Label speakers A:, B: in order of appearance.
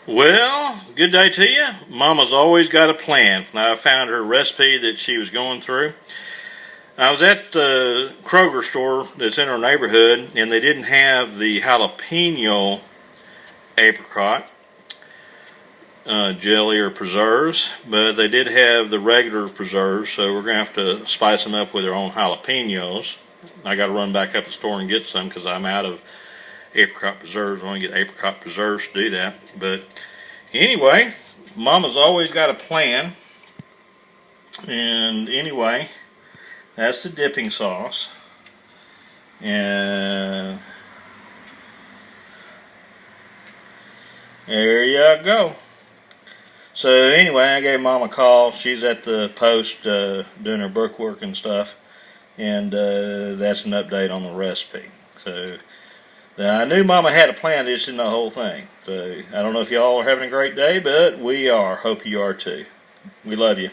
A: Well, good day to you. Mama's always got a plan. I found her recipe that she was going through. I was at the Kroger store that's in our neighborhood, and they didn't have the jalapeno apricot jelly or preserves, but they did have the regular preserves, so we're going to have to spice them up with our own jalapenos. I got to run back up the store and get some because I'm out of apricot preserves. I only get apricot preserves to do that. But anyway, Mama's always got a plan. And anyway, that's the dipping sauce. And there you go. So anyway, I gave Mom a call. She's at the post doing her bookwork and stuff. And that's an update on the recipe. So I knew Mama had a plan, just didn't know the whole thing. So I don't know if y'all are having a great day, but we are. Hope you are too. We love you.